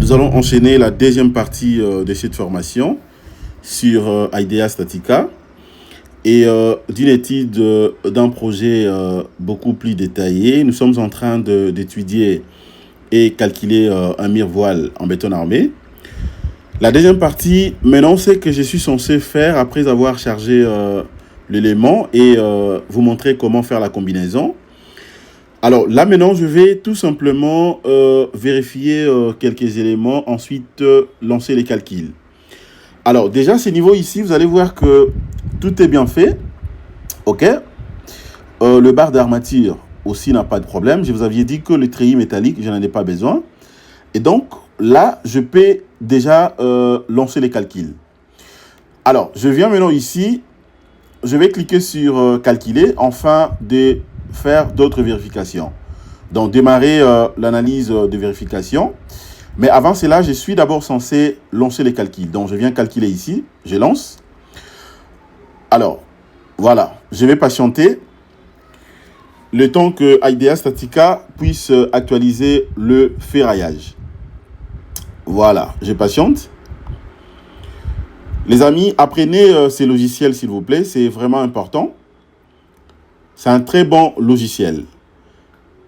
Nous allons enchaîner la deuxième partie de cette formation sur IDEA Statica et d'une étude d'un projet beaucoup plus détaillé. Nous sommes en train d'étudier et calculer un miroir en béton armé. La deuxième partie, maintenant, c'est que je suis censé faire après avoir chargé l'élément et vous montrer comment faire la combinaison. Alors là maintenant, je vais tout simplement vérifier quelques éléments, ensuite lancer les calculs. Alors déjà, ce niveau ici, vous allez voir que tout est bien fait. Ok. Le bar d'armature aussi n'a pas de problème. Je vous avais dit que le treillis métallique, je n'en ai pas besoin. Et donc là, je peux déjà lancer les calculs. Alors, je viens maintenant ici. Je vais cliquer sur calculer afin de faire d'autres vérifications. Donc, démarrer l'analyse de vérification. Mais avant cela, je suis d'abord censé lancer les calculs. Donc, je viens calculer ici. Je lance. Alors, voilà. Je vais patienter le temps que IDEA Statica puisse actualiser le ferraillage. Voilà. Je patiente. Les amis, apprenez ces logiciels, s'il vous plaît. C'est vraiment important. C'est un très bon logiciel.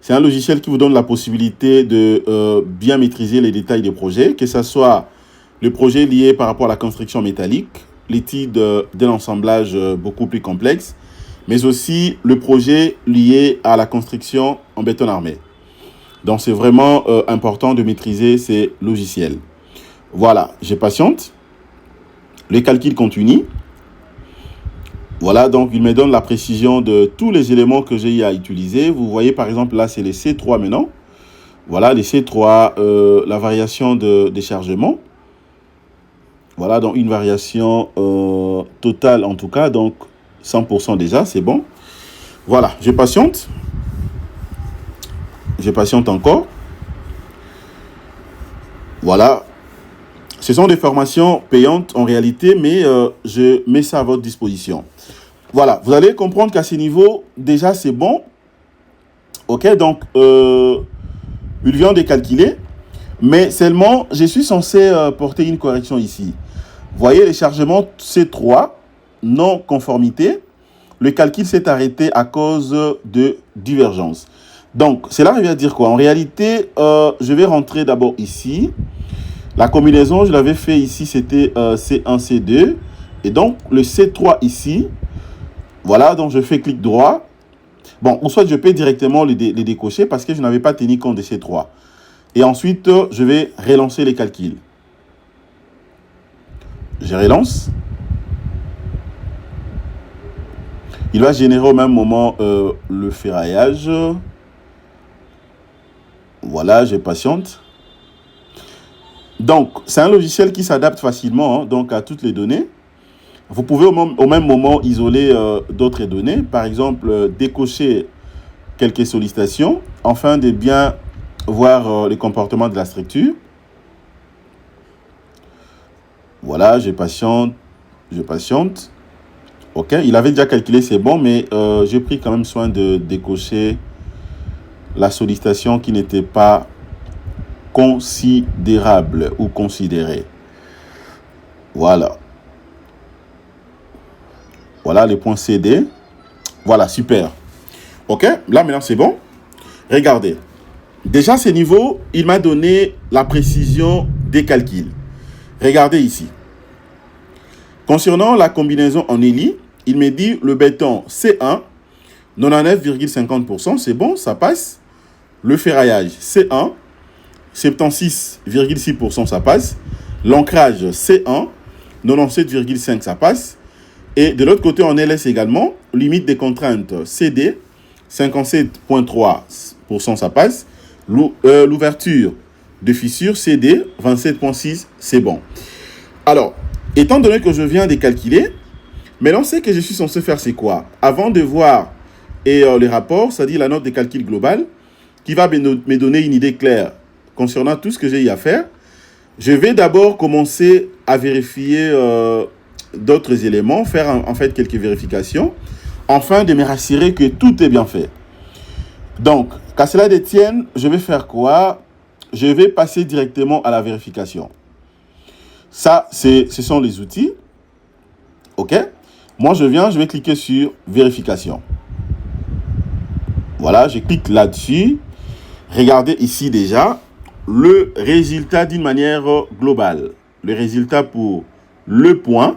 C'est un logiciel qui vous donne la possibilité de bien maîtriser les détails des projets, que ce soit le projet lié par rapport à la construction métallique, l'étude d'un assemblage beaucoup plus complexe, mais aussi le projet lié à la construction en béton armé. Donc, c'est vraiment important de maîtriser ces logiciels. Voilà, je patiente. Le calcul continue. Voilà, donc il me donne la précision de tous les éléments que j'ai à utiliser. Vous voyez par exemple là, c'est les C3 maintenant. Voilà, les C3, la variation de déchargement. Voilà, donc une variation totale en tout cas, donc 100% déjà, c'est bon. Voilà, je patiente. Je patiente encore. Voilà. Ce sont des formations payantes en réalité, mais je mets ça à votre disposition. Voilà, vous allez comprendre qu'à ce niveau, déjà c'est bon. Ok, donc il vient de calculer, mais seulement je suis censé porter une correction ici. Vous voyez, les chargements C3, non conformité, le calcul s'est arrêté à cause de divergence. Donc, cela veut dire quoi? En réalité, je vais rentrer d'abord ici. La combinaison, je l'avais fait ici, c'était C1, C2. Et donc, le C3 ici, voilà, donc je fais clic droit. Bon, ou soit je peux directement les décocher parce que je n'avais pas tenu compte de C3. Et ensuite, je vais relancer les calculs. Je relance. Il va générer au même moment le ferraillage. Voilà, je patiente. Donc, c'est un logiciel qui s'adapte facilement donc à toutes les données. Vous pouvez au même moment isoler d'autres données. Par exemple, décocher quelques sollicitations afin de bien voir le comportement de la structure. Voilà, je patiente. Je patiente. OK, il avait déjà calculé, c'est bon, mais j'ai pris quand même soin de décocher la sollicitation qui n'était pas considérable ou considéré. Voilà. Voilà les points CD. Voilà, super. OK, là maintenant c'est bon. Regardez. Déjà, ce niveau, il m'a donné la précision des calculs. Regardez ici. Concernant la combinaison en hélice, il me dit le béton C1, 99,50%, c'est bon, ça passe. Le ferraillage C1, 76,6%, ça passe. L'ancrage C1, 97,5%, ça passe. Et de l'autre côté, en LS également, limite des contraintes CD, 57,3%, ça passe. L'ouverture de fissure CD, 27,6%, c'est bon. Alors, étant donné que je viens de calculer, maintenant, ce que je suis censé faire, c'est quoi? Avant de voir les rapports, c'est-à-dire la note de calcul global, qui va me donner une idée claire concernant tout ce que j'ai eu à faire, je vais d'abord commencer à vérifier d'autres éléments, faire en fait quelques vérifications, afin de me rassurer que tout est bien fait. Donc, qu'à cela détienne, je vais faire quoi? je vais passer directement à la vérification. Ça, ce sont les outils. OK? Moi, je vais cliquer sur vérification. Voilà, je clique là-dessus. Regardez ici déjà le résultat d'une manière globale. Le résultat pour le point,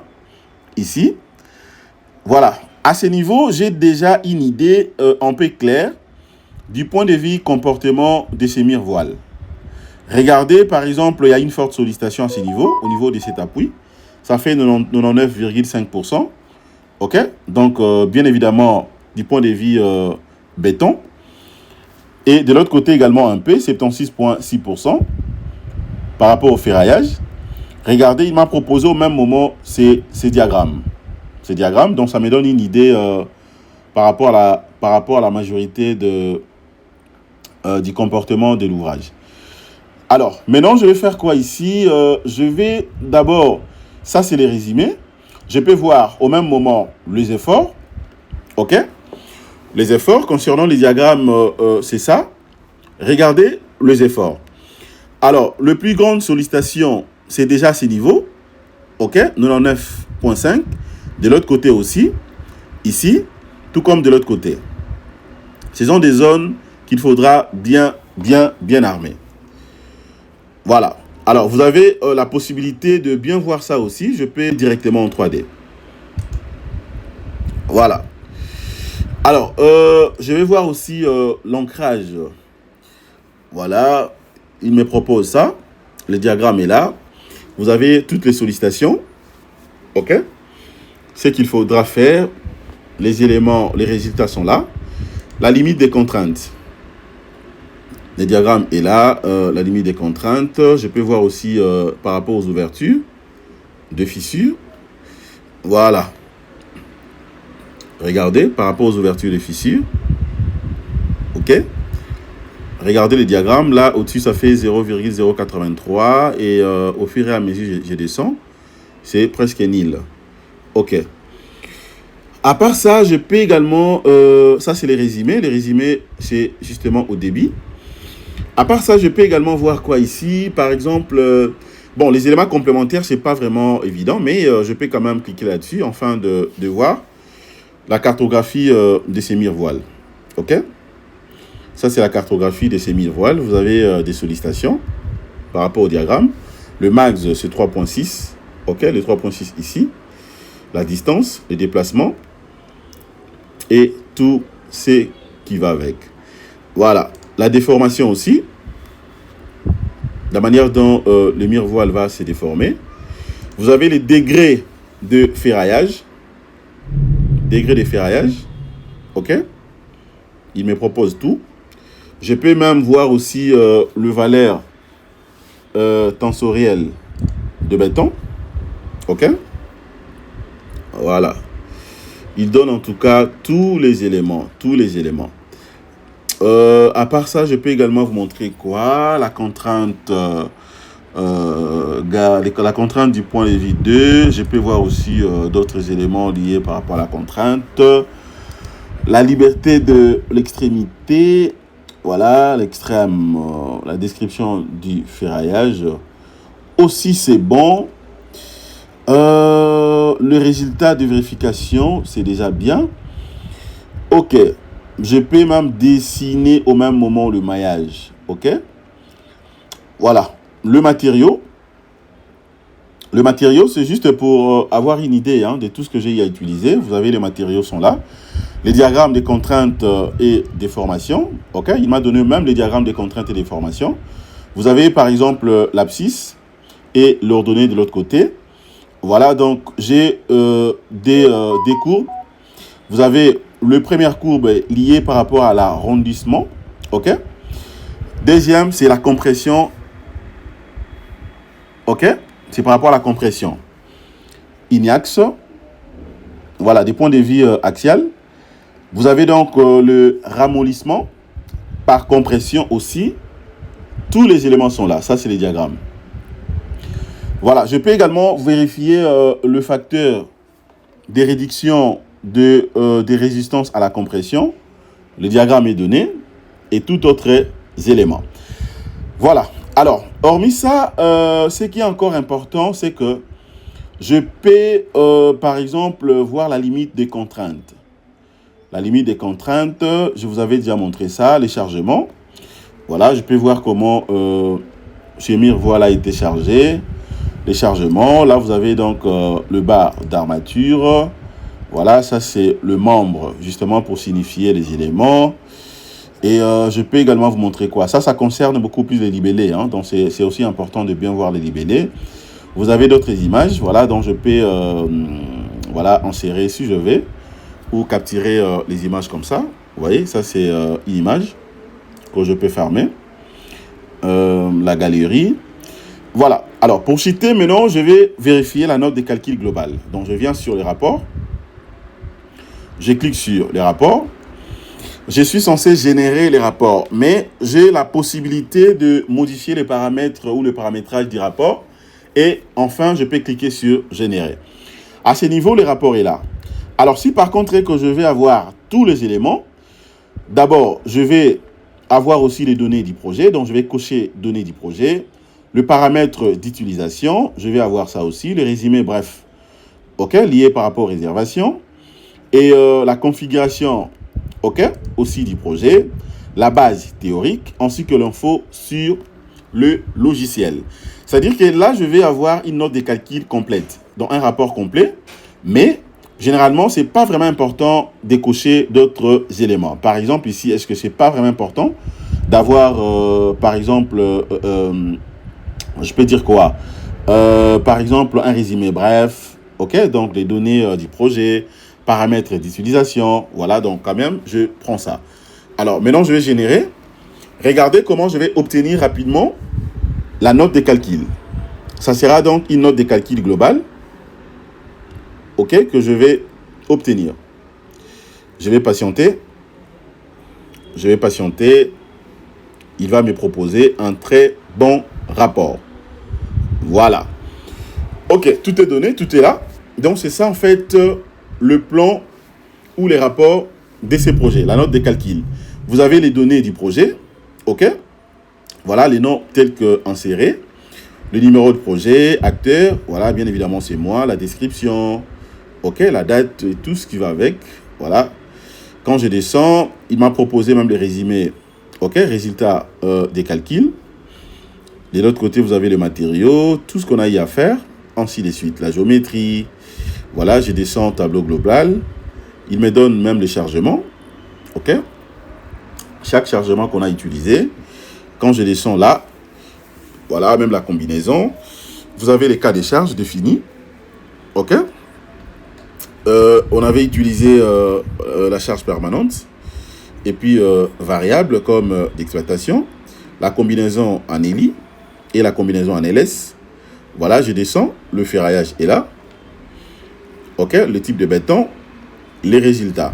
ici. Voilà. À ce niveau, j'ai déjà une idée un peu claire du point de vue comportement de ces mirevoiles. Regardez, par exemple, il y a une forte sollicitation à ce niveau, au niveau de cet appui. Ça fait 99,5%. OK? Donc, bien évidemment, du point de vue béton. Et de l'autre côté également un peu, 76,6% par rapport au ferraillage. Regardez, il m'a proposé au même moment ces diagrammes. Ces diagrammes, donc ça me donne une idée par rapport à la majorité du comportement de l'ouvrage. Alors, maintenant, je vais faire quoi ici? Je vais d'abord, ça c'est les résumés. Je peux voir au même moment les efforts. OK? Les efforts concernant les diagrammes, c'est ça. Regardez les efforts. Alors, le plus grande sollicitation, c'est déjà à ces niveaux. OK? 99,5. De l'autre côté aussi. Ici. Tout comme de l'autre côté. Ce sont des zones qu'il faudra bien armer. Voilà. Alors, vous avez la possibilité de bien voir ça aussi. Je peux directement en 3D. Voilà. Alors, je vais voir aussi l'ancrage. Voilà. Il me propose ça. Le diagramme est là. Vous avez toutes les sollicitations. OK? Ce qu'il faudra faire. Les éléments, les résultats sont là. La limite des contraintes. Le diagramme est là. La limite des contraintes. Je peux voir aussi par rapport aux ouvertures de fissures. Voilà. Regardez, par rapport aux ouvertures de fissures. OK? Regardez le diagramme. Là, au-dessus, ça fait 0,083. Et au fur et à mesure, je descends. C'est presque nil. OK. À part ça, je peux également... ça, c'est les résumés. Les résumés, c'est justement au débit. À part ça, je peux également voir quoi ici? Par exemple... bon, les éléments complémentaires, c'est pas vraiment évident. Mais je peux quand même cliquer là-dessus afin de voir la cartographie de ces mirevoiles. OK? Ça, c'est la cartographie de ces mirevoiles. Vous avez des sollicitations par rapport au diagramme. Le max, c'est 3,6. OK? Le 3,6 ici. La distance, le déplacement. Et tout ce qui va avec. Voilà. La déformation aussi. La manière dont le mirevoile va se déformer. Vous avez les degrés de ferraillage. Degrés de ferraillage. OK? Il me propose tout. Je peux même voir aussi le valeur tensoriel de béton. OK? Voilà. Il donne en tout cas tous les éléments. Tous les éléments. À part ça, je peux également vous montrer quoi? La contrainte... la contrainte du point de vue 2. Je peux voir aussi d'autres éléments liés par rapport à la contrainte. La liberté de l'extrémité. Voilà, l'extrême. La description du ferraillage. Aussi, c'est bon. Le résultat de vérification, c'est déjà bien. OK. Je peux même dessiner au même moment le maillage. OK. Voilà. Le matériau, c'est juste pour avoir une idée de tout ce que j'ai à utiliser. Vous avez les matériaux sont là. Les diagrammes des contraintes et des formations. OK. Il m'a donné même les diagrammes des contraintes et des formations. Vous avez par exemple l'abscisse et l'ordonnée de l'autre côté. Voilà, donc j'ai des courbes. Vous avez le première courbe liée par rapport à l'arrondissement. OK. Deuxième, c'est la compression. OK. C'est par rapport à la compression. Inaxe. Voilà, des points de vue axial. Vous avez donc le ramollissement par compression aussi. Tous les éléments sont là. Ça, c'est les diagrammes. Voilà, je peux également vérifier le facteur des réductions des résistances à la compression. Le diagramme est donné et tout autre élément. Voilà. Alors, hormis ça, ce qui est encore important, c'est que je peux, par exemple, voir la limite des contraintes. La limite des contraintes, je vous avais déjà montré ça, les chargements. Voilà, je peux voir comment chez Mirvoil a été chargé. Les chargements, là vous avez donc le bar d'armature. Voilà, ça c'est le membre, justement pour signifier les éléments. Et je peux également vous montrer quoi. Ça concerne beaucoup plus les libellés. Hein, donc c'est aussi important de bien voir les libellés. Vous avez d'autres images, voilà, donc je peux voilà, insérer si je vais, ou capturer les images comme ça. Vous voyez, ça c'est une image que je peux fermer. La galerie. Voilà. Alors, pour citer maintenant, je vais vérifier la note de calcul global. Donc, je viens sur les rapports. Je clique sur les rapports. Je suis censé générer les rapports, mais j'ai la possibilité de modifier les paramètres ou le paramétrage du rapport. Et enfin, je peux cliquer sur générer. À ce niveau, le rapport est là. Alors, si par contre que je vais avoir tous les éléments, d'abord, je vais avoir aussi les données du projet. Donc, je vais cocher données du projet. Le paramètre d'utilisation, je vais avoir ça aussi. Le résumé, bref, OK, lié par rapport aux réservations. Et la configuration, OK, aussi du projet. La base théorique, ainsi que l'info sur le logiciel. C'est-à-dire que là, je vais avoir une note de calcul complète. Donc, un rapport complet. Mais, généralement, ce n'est pas vraiment important de cocher d'autres éléments. Par exemple, ici, est-ce que ce n'est pas vraiment important d'avoir, par exemple, je peux dire quoi? Par exemple, un résumé bref, ok? Donc, les données du projet, paramètres d'utilisation, voilà, donc quand même, je prends ça. Alors, maintenant, je vais générer. Regardez comment je vais obtenir rapidement la note de calcul. Ça sera donc une note de calcul globale, ok, que je vais obtenir. Je vais patienter. Je vais patienter. Il va me proposer un très bon rapport. Voilà. Ok, tout est donné, tout est là. Donc, c'est ça, en fait, le plan ou les rapports de ces projets, la note de calcul. Vous avez les données du projet, ok? Voilà, les noms tels que insérés. Le numéro de projet, acteur, voilà, bien évidemment, c'est moi. La description, ok, la date et tout ce qui va avec. Voilà. Quand je descends, il m'a proposé même les résumés, ok, résultat des calculs. De l'autre côté, vous avez les matériaux, tout ce qu'on a eu à faire, ainsi de suite. La géométrie, voilà, je descends au tableau global. Il me donne même les chargements, ok. Chaque chargement qu'on a utilisé. Quand je descends là, voilà, même la combinaison. Vous avez les cas de charge définis, ok. On avait utilisé la charge permanente et puis variable comme d'exploitation. La combinaison en ELI et la combinaison en LS. Voilà, je descends, le ferraillage est là. Ok, le type de béton, les résultats.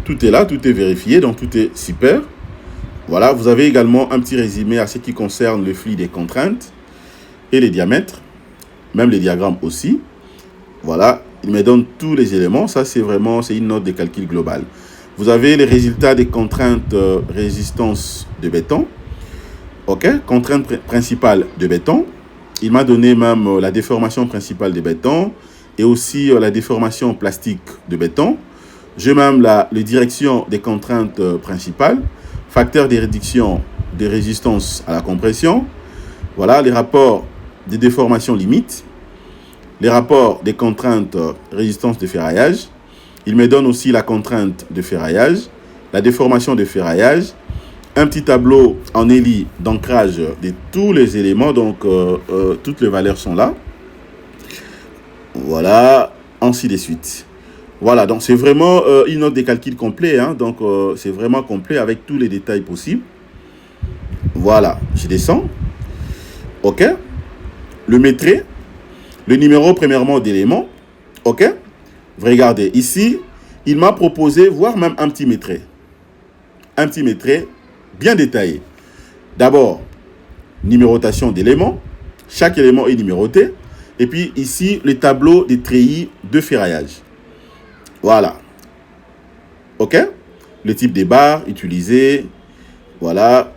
Tout est là, tout est vérifié, donc tout est super. Voilà, vous avez également un petit résumé à ce qui concerne le flux des contraintes et les diamètres, même les diagrammes aussi. Voilà, il me donne tous les éléments. Ça, c'est vraiment, c'est une note de calcul global. Vous avez les résultats des contraintes résistance de béton. Ok, contrainte principale de béton. Il m'a donné même la déformation principale de béton et aussi la déformation plastique de béton. J'ai même la direction des contraintes principales, facteur de réduction de résistance à la compression. Voilà, les rapports de déformation limite, les rapports des contraintes résistance de ferraillage. Il me donne aussi la contrainte de ferraillage, la déformation de ferraillage, un petit tableau en ELI d'ancrage de tous les éléments, donc toutes les valeurs sont là. Voilà, ainsi de suite. Voilà, donc c'est vraiment une note de calcul complet, hein, donc c'est vraiment complet avec tous les détails possibles. Voilà, je descends. Ok. Le métré, le numéro premièrement d'éléments. Ok. Vous regardez, ici, il m'a proposé, voire même un petit métré. Un petit métré bien détaillé. D'abord, numérotation d'éléments. Chaque élément est numéroté. Et puis ici, le tableau des treillis de ferraillage. Voilà. OK? Le type des barres utilisées. Voilà.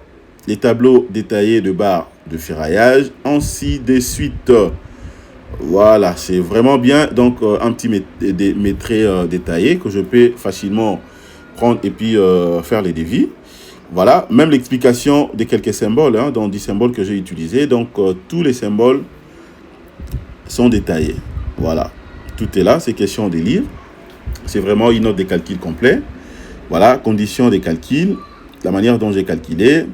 Les tableaux détaillés de barres de ferraillage, ainsi de suite. Voilà, c'est vraiment bien. Donc, un petit maîtrise détaillé que je peux facilement prendre et puis faire les devis. Voilà, même l'explication de quelques symboles, hein, donc 10 symboles que j'ai utilisés. Donc, tous les symboles sont détaillés. Voilà, tout est là, c'est question de lire. C'est vraiment une note de calcul complet. Voilà, conditions des calculs, la manière dont j'ai calculé.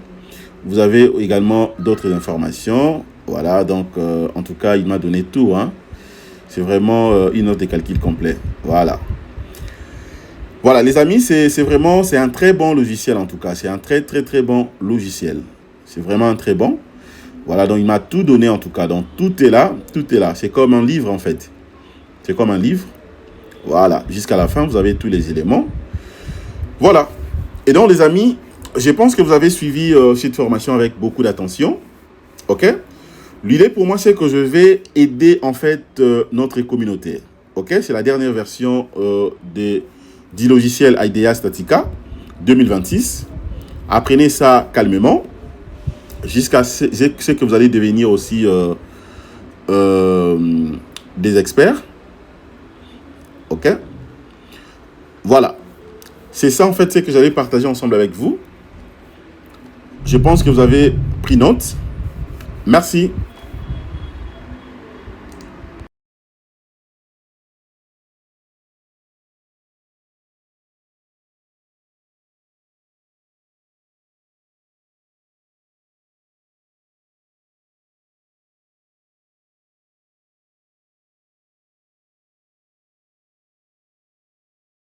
Vous avez également d'autres informations. Voilà, donc en tout cas, il m'a donné tout. Hein. C'est vraiment une note de calcul complet. Voilà. Voilà, les amis, c'est un très bon logiciel en tout cas. C'est un très, très, très bon logiciel. C'est vraiment un très bon. Voilà, donc il m'a tout donné en tout cas. Donc tout est là, tout est là. C'est comme un livre en fait. C'est comme un livre. Voilà, jusqu'à la fin, vous avez tous les éléments. Voilà. Et donc les amis, je pense que vous avez suivi cette formation avec beaucoup d'attention. Ok? L'idée pour moi, c'est que je vais aider en fait notre communauté. Ok? C'est la dernière version du logiciel IDEA Statica 2026. Apprenez ça calmement jusqu'à ce que vous allez devenir aussi des experts. Ok? Voilà. C'est ça en fait, c'est que j'allais partager ensemble avec vous. Je pense que vous avez pris note. Merci.